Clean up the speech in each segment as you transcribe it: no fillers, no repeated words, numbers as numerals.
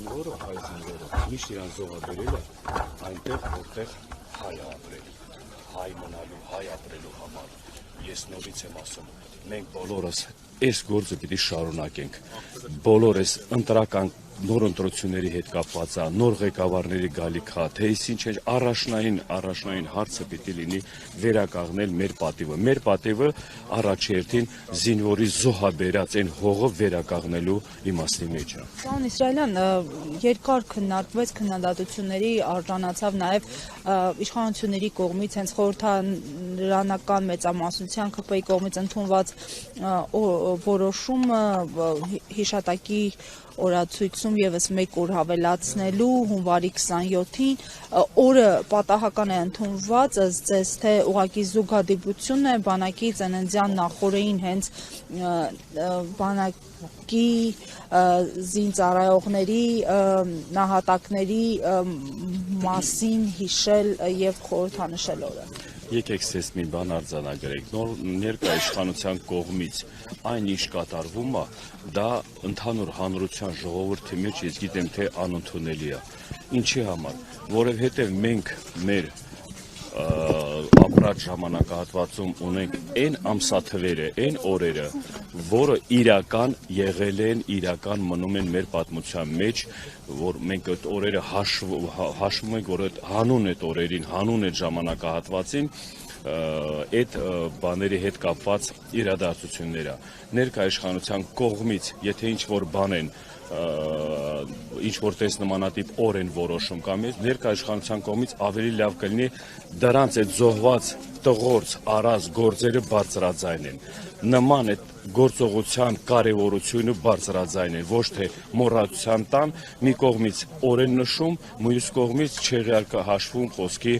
զինվորը, հայ զինվորը միշտ իրան զոհաբերել է այնտեղ, որտեղ հայ է ապրել, հայ մնալու, հայ ապրելու համար։ Ես նորից եմ ասում, մենք բոլորս այս գործը պիտի շարունակենք, բոլոր այս ընտրական նոր ընտրությունների հետ կապված է, նոր ղեկավարների գալիք է, թե ինչ է, առաջնային հարցը պիտի լինի վերականգնել մեր պատիվը։ Մեր պատիվը առաջերտին զինվորի զոհաբերած այն հողը վերականգնելու իմաստի մեջ է։ Պարոն Իսրայելյան, երկար քննարկվեց, քննադատությունների արժանացավ նաև իշխանությունների կողմից, հենց խորհրդարանական մեծամասնության ԿՊ-ի կողմից ընդունված որոշումը հիշատակի օրացույցում եւս մեկ օր հավելացնելու հունվարի 27-ին օրը պատահական է ընդունված, ըստ ձեզ թե ուղղակի զուգադիպություն է բանակի ծննդյան նախօրեին հենց բանակի զինծառայողների նահատակների մասին հիշել եւ խորհրդանշել օրը։ Եկեք ցես մի բան արձանագրենք, ներկա իշխանության կողմից այն ինչ կատարվում է, դա ընդհանուր հանրության ժողովրդի մեջ ես գիտեմ թե անընդունելի է։ Ինչի համար, որովհետև մենք մեր ապրած ժամանակահատվածում ունենք այն ամսաթվերը, այն օրերը, որը իրական եղել են, իրական մնում են մեր պատմության մեջ, որ մենք այդ օրերը հաշվում ենք, որ այդ հանուն այդ օրերին, հանուն այդ ժամանակահատվածին այդ բաների հետ կապված իրադարձությունները ներկա իշխանության կողմից, եթե ինչ-որ բան են ինչ-որ տես նմանատիպ օր են որոշում կամ ներկա իշխանության կողմից ավելի լավ կլինի դրանց այդ զոհված տղորց առած գործերը բարձրաձայնեն։ Նման այդ գործողության կարևորությունը բարձրաձայնեն, ոչ թե մոռացության տան, մի կողմից օր են նշում, մյուս կողմից չեղյալ հաշվում խոսքի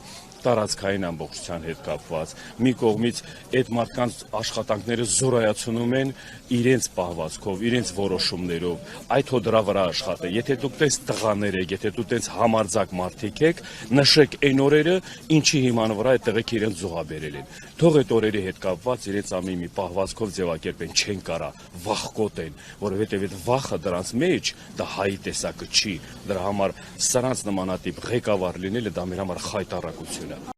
տարածքային ամբողջության հետ կապված, մի կողմից այդ մարդկանց աշխատանքները զորայացնում են իրենց պահվածքով, իրենց որոշումներով, այդ հո դրա վրա աշխատել։ Եթե դուք տես տղաներ եք, եթե դուք տես համարձակ մարդիկ եք, նշեք այն օրերը, ինչի հիման վրա այդ տղեկ իրենց զոհաբերել են։ Թող այդ օրերի հետ կապված իրենց ամեն մի պահվածքով ձևակերպեն, չեն կարա, վախկոտեն, որովհետև այդ վախը դրանց մեջ դա հայի տեսակը չի, դրա համար սրանց նմանատիպ ղեկավար լինելը դա մեր համար խայտառակություն է։